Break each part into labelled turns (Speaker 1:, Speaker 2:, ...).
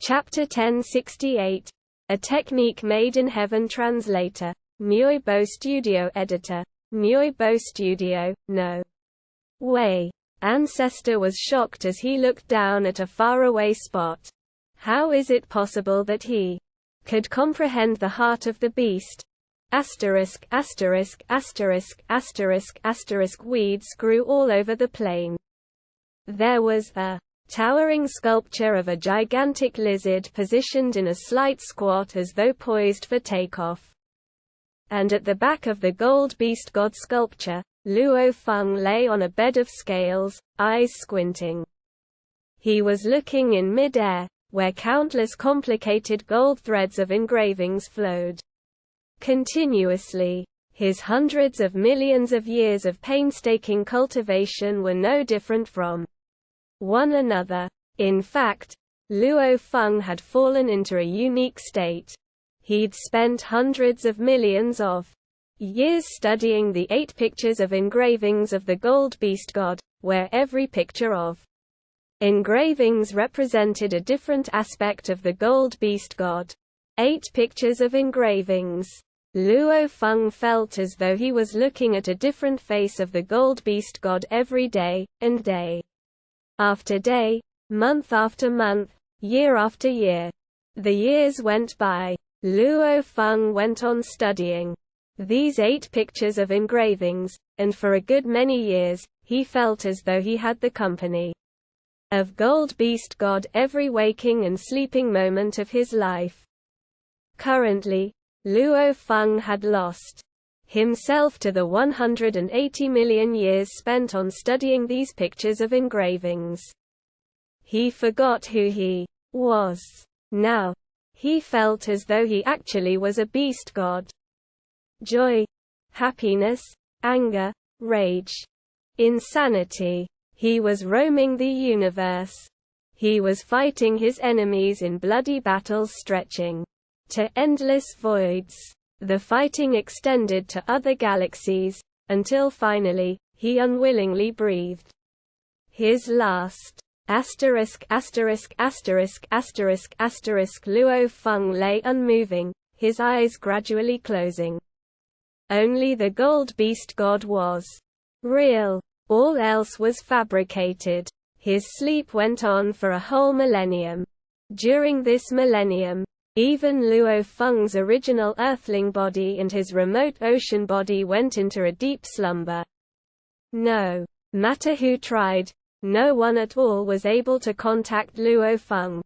Speaker 1: Chapter 1068. A Technique Made in Heaven. Translator. Myoibo Studio. Editor. Myoibo Studio. No way. Ancestor was shocked as he looked down at a faraway spot. How is it possible that he could comprehend the heart of the beast? Asterisk, asterisk, asterisk, asterisk, asterisk. Weeds grew all over the plain. There was a towering sculpture of a gigantic lizard positioned in a slight squat as though poised for takeoff. And at the back of the gold beast god sculpture, Luo Feng lay on a bed of scales, eyes squinting. He was looking in mid-air, where countless complicated gold threads of engravings flowed continuously. His hundreds of millions of years of painstaking cultivation were no different from one another. In fact, Luo Feng had fallen into a unique state. He'd spent hundreds of millions of years studying the 8 pictures of engravings of the gold beast god, where every picture of engravings represented a different aspect of the gold beast god. 8 pictures of engravings. Luo Feng felt as though he was looking at a different face of the gold beast god every day, and day after day, month after month, year after year. The years went by. Luo Feng went on studying these 8 pictures of engravings, and for a good many years, he felt as though he had the company of gold beast god every waking and sleeping moment of his life. Currently, Luo Feng had lost himself to the 180 million years spent on studying these pictures of engravings. He forgot who he was. Now, he felt as though he actually was a beast god. Joy, happiness, anger, rage, insanity. He was roaming the universe. He was fighting his enemies in bloody battles stretching to endless voids. The fighting extended to other galaxies, until finally, he unwillingly breathed his last. Asterisk, asterisk, asterisk, asterisk, asterisk. Luo Feng lay unmoving, his eyes gradually closing. Only the gold beast god was real. All else was fabricated. His sleep went on for a whole millennium. During this millennium, even Luo Feng's original earthling body and his remote ocean body went into a deep slumber. No matter who tried, no one at all was able to contact Luo Feng.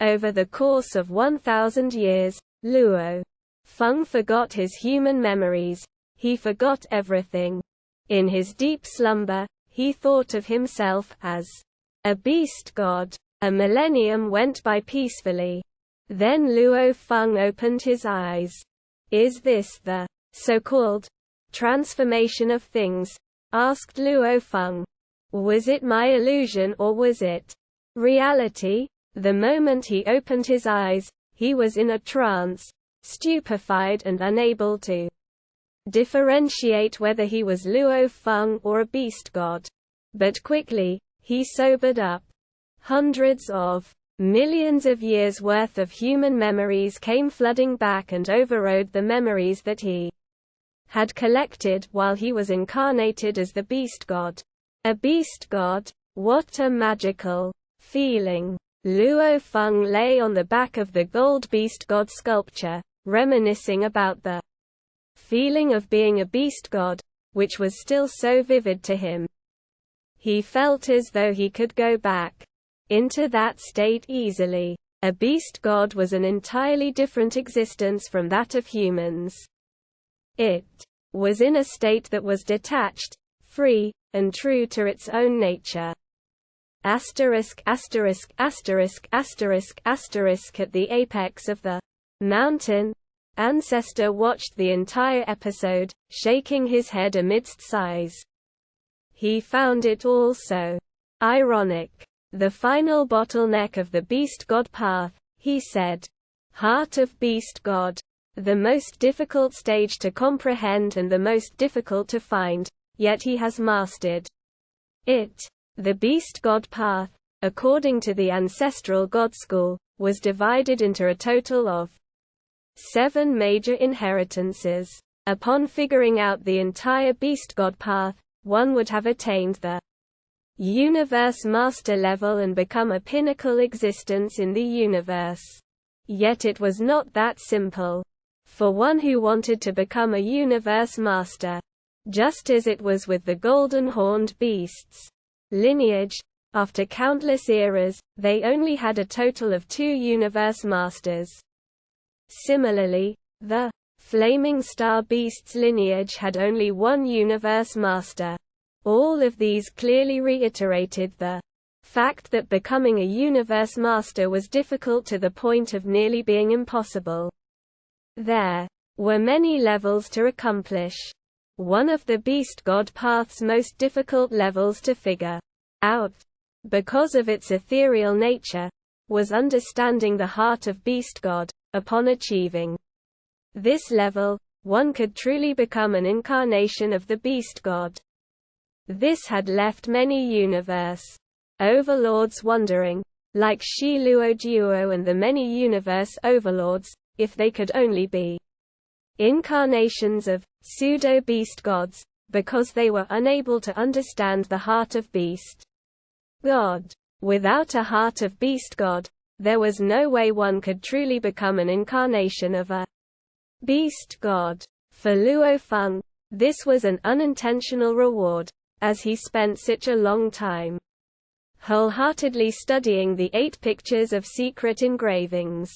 Speaker 1: Over the course of 1,000 years, Luo Feng forgot his human memories. He forgot everything. In his deep slumber, he thought of himself as a beast god. A millennium went by peacefully. Then Luo Feng opened his eyes. Is this the so-called transformation of things? Asked Luo Feng. Was it my illusion or was it reality? The moment he opened his eyes, he was in a trance, stupefied and unable to differentiate whether he was Luo Feng or a beast god. But quickly, he sobered up. Hundreds of millions of years' worth of human memories came flooding back and overrode the memories that he had collected while he was incarnated as the beast god. A beast god? What a magical feeling. Luo Feng lay on the back of the gold beast god sculpture, reminiscing about the feeling of being a beast god, which was still so vivid to him. He felt as though he could go back into that state easily. A beast god was an entirely different existence from that of humans. It was in a state that was detached, free, and true to its own nature. Asterisk, asterisk, asterisk, asterisk, asterisk. At the apex of the mountain, Ancestor watched the entire episode, shaking his head amidst sighs. He found it all so ironic. The final bottleneck of the beast god path, he said. Heart of beast god. The most difficult stage to comprehend and the most difficult to find, yet he has mastered it. The beast god path, according to the ancestral god school, was divided into a total of 7 major inheritances. Upon figuring out the entire beast-god path, one would have attained the universe master level and become a pinnacle existence in the universe. Yet it was not that simple. For one who wanted to become a universe master, just as it was with the golden-horned beasts lineage, after countless eras, they only had a total of 2 universe masters. Similarly, the Flaming Star Beasts lineage had only 1 universe master. All of these clearly reiterated the fact that becoming a universe master was difficult to the point of nearly being impossible. There were many levels to accomplish. One of the beast god path's most difficult levels to figure out, because of its ethereal nature, was understanding the heart of beast god. Upon achieving this level, one could truly become an incarnation of the beast god. This had left many universe overlords wondering, like Shi Luojiuo and the many universe overlords, if they could only be incarnations of pseudo-beast gods, because they were unable to understand the heart of beast god. Without a heart of beast god, there was no way one could truly become an incarnation of a beast god. For Luo Feng, this was an unintentional reward, as he spent such a long time wholeheartedly studying the 8 pictures of secret engravings.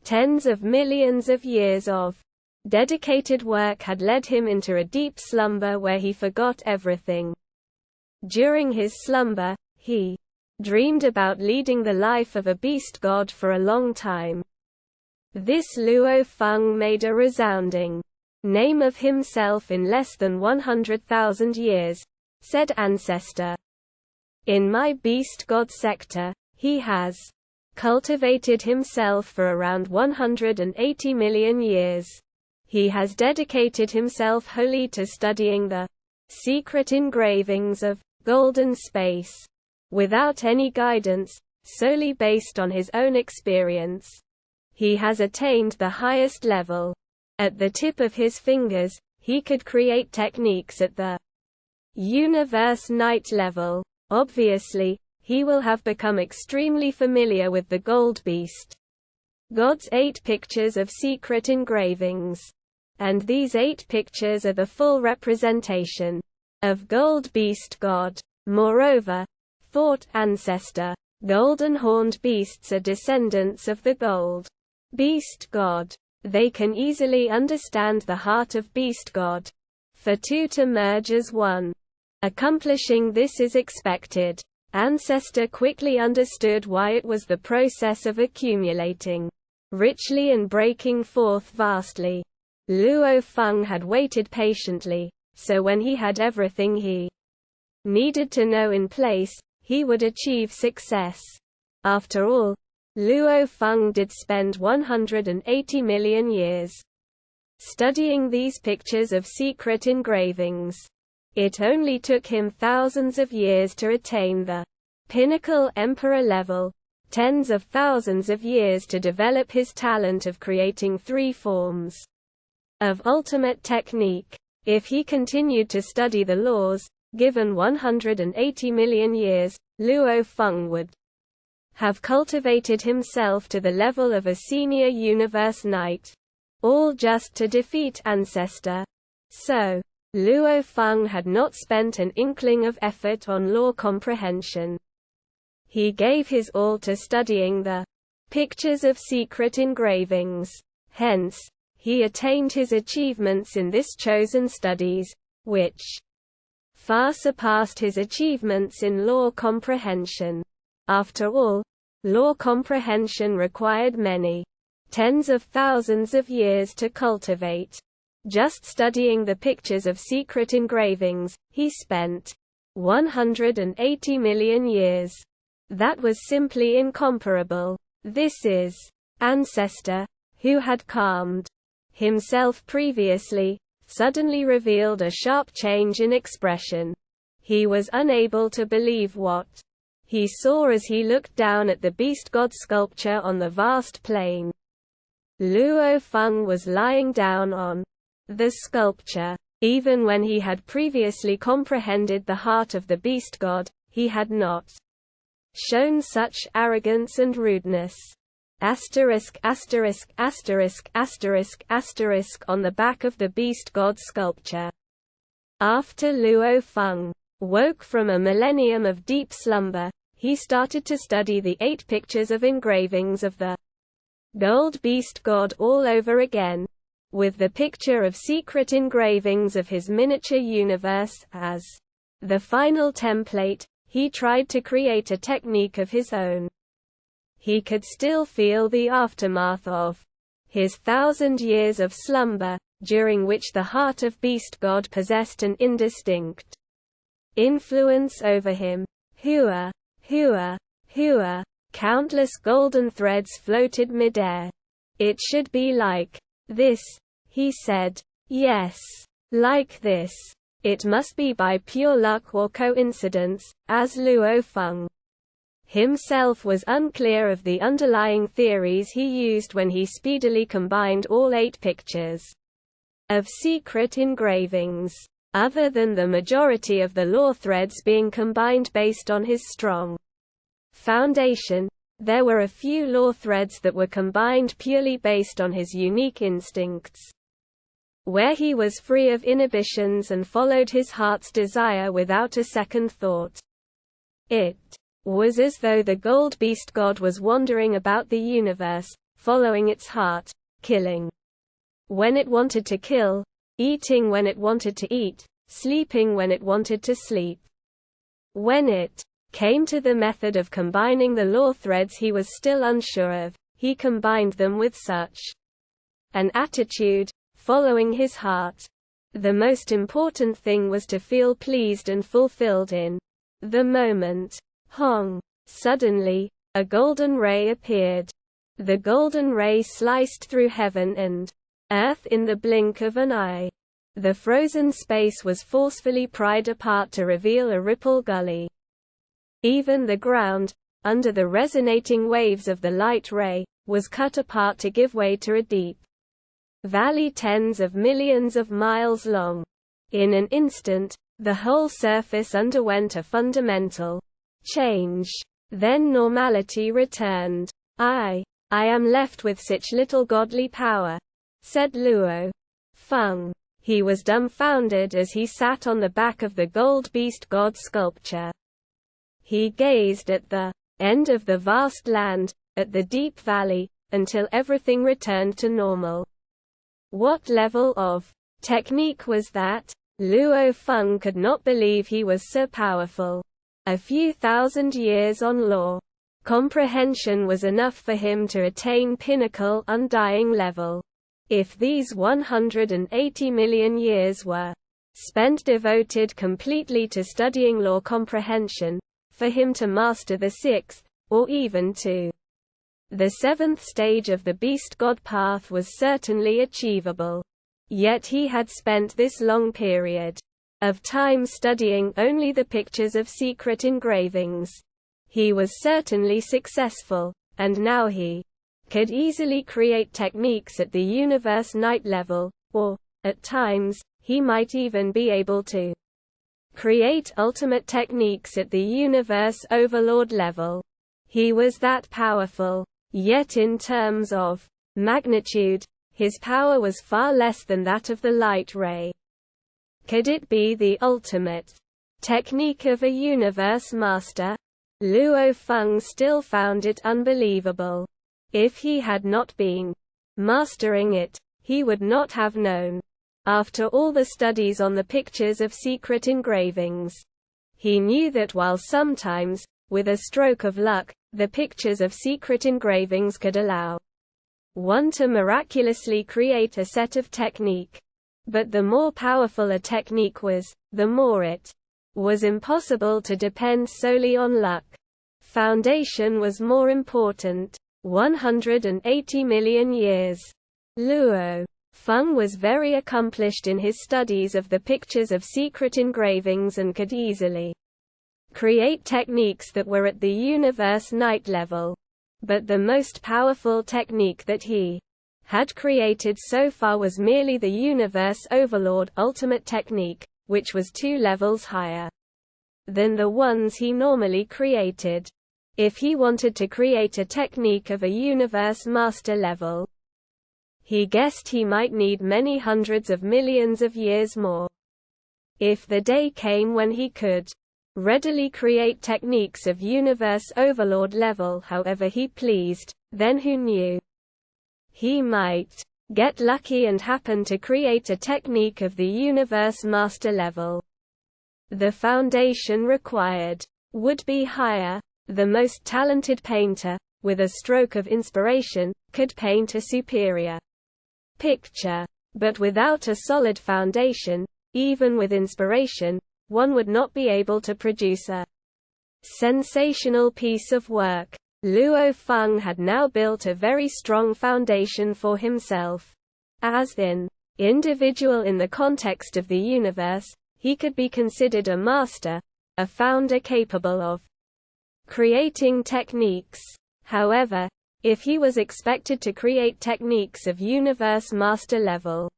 Speaker 1: Tens of millions of years of dedicated work had led him into a deep slumber where he forgot everything. During his slumber, he dreamed about leading the life of a beast god for a long time. This Luo Feng made a resounding name of himself in less than 100,000 years, said Ancestor. In my beast god sector, he has cultivated himself for around 180 million years. He has dedicated himself wholly to studying the secret engravings of golden space. Without any guidance, solely based on his own experience, he has attained the highest level. At the tip of his fingers, he could create techniques at the universe night level. Obviously, he will have become extremely familiar with the gold beast god's 8 pictures of secret engravings. And these 8 pictures are the full representation of gold beast god. Moreover, thought Ancestor, golden horned beasts are descendants of the gold beast god. They can easily understand the heart of beast god. For 2 to merge as one. Accomplishing this is expected. Ancestor quickly understood why it was the process of accumulating richly and breaking forth vastly. Luo Feng had waited patiently, so when he had everything he needed to know in place, he would achieve success. After all, Luo Feng did spend 180 million years studying these pictures of secret engravings. It only took him thousands of years to attain the pinnacle emperor level, tens of thousands of years to develop his talent of creating 3 forms of ultimate technique. If he continued to study the laws, given 180 million years, Luo Feng would have cultivated himself to the level of a senior universe knight. All just to defeat Ancestor. So, Luo Feng had not spent an inkling of effort on law comprehension. He gave his all to studying the pictures of secret engravings. Hence, he attained his achievements in this chosen studies, which far surpassed his achievements in law comprehension. After all, law comprehension required many tens of thousands of years to cultivate. Just studying the pictures of secret engravings, he spent 180 million years. That was simply incomparable. This is Ancestor, who had calmed himself previously, suddenly revealed a sharp change in expression. He was unable to believe what he saw as he looked down at the beast god sculpture on the vast plain. Luo Feng was lying down on the sculpture. Even when he had previously comprehended the heart of the beast god, he had not shown such arrogance and rudeness. ******** on the back of the beast god sculpture. After Luo Feng woke from a millennium of deep slumber, he started to study the 8 pictures of engravings of the gold beast god all over again, with the picture of secret engravings of his miniature universe as the final template. He tried to create a technique of his own. He could still feel the aftermath of his 1,000 years of slumber, during which the heart of Beast God possessed an indistinct influence over him. Hua, hua, hua. Countless golden threads floated midair. It should be like this, he said. Yes, like this. It must be by pure luck or coincidence, as Luo Feng himself was unclear of the underlying theories he used when he speedily combined all 8 pictures of secret engravings. Other than the majority of the lore threads being combined based on his strong foundation, there were a few lore threads that were combined purely based on his unique instincts, where he was free of inhibitions and followed his heart's desire without a second thought. It was as though the gold beast god was wandering about the universe, following its heart, killing when it wanted to kill, eating when it wanted to eat, sleeping when it wanted to sleep. When it came to the method of combining the lore threads he was still unsure of, he combined them with such an attitude, following his heart. The most important thing was to feel pleased and fulfilled in the moment. Hong. Suddenly, a golden ray appeared. The golden ray sliced through heaven and earth in the blink of an eye. The frozen space was forcefully pried apart to reveal a ripple gully. Even the ground, under the resonating waves of the light ray, was cut apart to give way to a deep valley tens of millions of miles long. In an instant, the whole surface underwent a fundamental change. Then normality returned. I am left with such little godly power," said Luo Feng. He was dumbfounded as he sat on the back of the gold beast god sculpture. He gazed at the end of the vast land, at the deep valley, until everything returned to normal. What level of technique was that? Luo Feng could not believe he was so powerful. A few thousand years on lore comprehension was enough for him to attain pinnacle undying level. If these 180 million years were spent devoted completely to studying lore comprehension, for him to master the 6th, or even to the 7th stage of the beast god path was certainly achievable. Yet he had spent this long period of time studying only the pictures of secret engravings. He was certainly successful, and now he could easily create techniques at the universe night level, or, at times, he might even be able to create ultimate techniques at the universe overlord level. He was that powerful. Yet in terms of magnitude, his power was far less than that of the light ray. Could it be the ultimate technique of a universe master? Luo Feng still found it unbelievable. If he had not been mastering it, he would not have known. After all the studies on the pictures of secret engravings, he knew that while sometimes, with a stroke of luck, the pictures of secret engravings could allow one to miraculously create a set of technique. But the more powerful a technique was, the more it was impossible to depend solely on luck. Foundation was more important. 180 million years. Luo Feng was very accomplished in his studies of the pictures of secret engravings and could easily create techniques that were at the universe night level. But the most powerful technique that he had created so far was merely the Universe Overlord Ultimate Technique, which was 2 levels higher than the ones he normally created. If he wanted to create a technique of a Universe Master level, he guessed he might need many hundreds of millions of years more. If the day came when he could readily create techniques of Universe Overlord level however he pleased, then who knew? He might get lucky and happen to create a technique of the Universe Master level. The foundation required would be higher. The most talented painter, with a stroke of inspiration, could paint a superior picture. But without a solid foundation, even with inspiration, one would not be able to produce a sensational piece of work. Luo Feng had now built a very strong foundation for himself. As an individual in the context of the universe, he could be considered a master, a founder capable of creating techniques. However, if he was expected to create techniques of Universe Master level,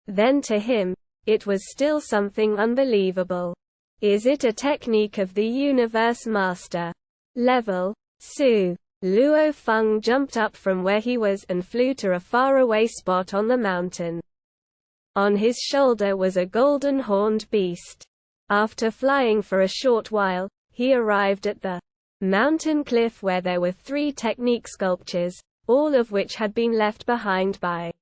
Speaker 1: then to him, it was still something unbelievable. Is it a technique of the Universe Master level? Su Luo Feng jumped up from where he was and flew to a faraway spot on the mountain. On his shoulder was a golden horned beast. After flying for a short while, he arrived at the mountain cliff where there were 3 technique sculptures, all of which had been left behind by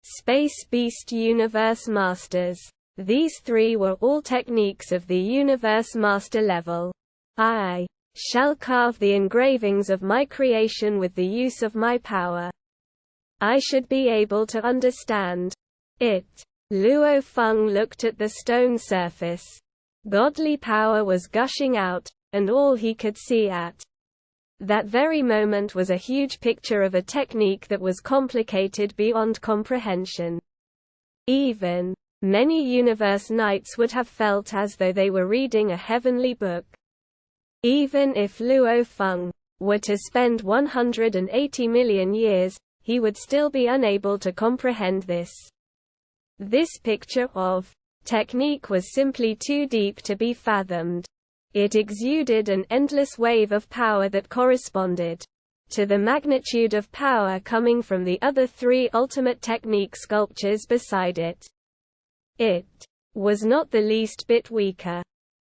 Speaker 1: Space Beast Universe Masters. These 3 were all techniques of the Universe Master level. I shall carve the engravings of my creation with the use of my power. I should be able to understand it. Luo Feng looked at the stone surface. Godly power was gushing out, and all he could see at that very moment was a huge picture of a technique that was complicated beyond comprehension. Even many universe knights would have felt as though they were reading a heavenly book. Even if Luo Feng were to spend 180 million years, he would still be unable to comprehend this. This picture of technique was simply too deep to be fathomed. It exuded an endless wave of power that corresponded to the magnitude of power coming from the other 3 ultimate technique sculptures beside it. It was not the least bit weaker.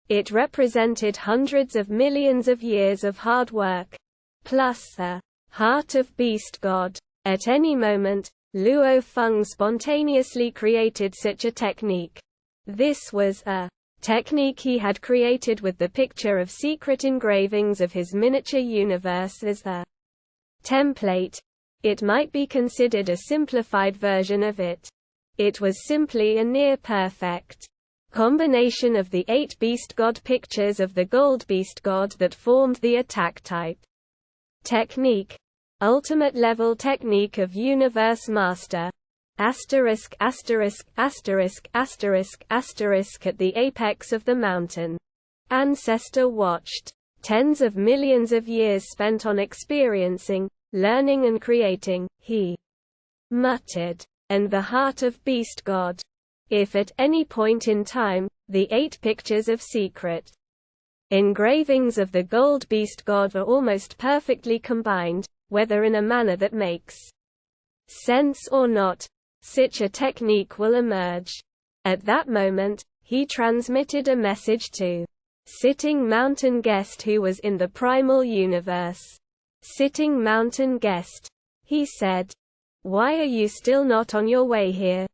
Speaker 1: It represented hundreds of millions of years of hard work, plus a heart of beast god. At any moment, Luo Feng spontaneously created such a technique. This was a technique he had created with the picture of secret engravings of his miniature universe as the template. It might be considered a simplified version of it. It was simply a near-perfect combination of the 8 beast god pictures of the gold beast god that formed the attack type technique. Ultimate level technique of Universe Master. Asterisk asterisk asterisk asterisk asterisk. At the apex of the mountain, Ancestor watched. Tens of millions of years spent on experiencing, learning and creating, he muttered. And the heart of Beast God. If at any point in time, the 8 pictures of secret engravings of the gold beast god are almost perfectly combined, whether in a manner that makes sense or not, such a technique will emerge. At that moment, he transmitted a message to Sitting Mountain Guest who was in the primal universe. Sitting Mountain Guest, he said. Why are you still not on your way here?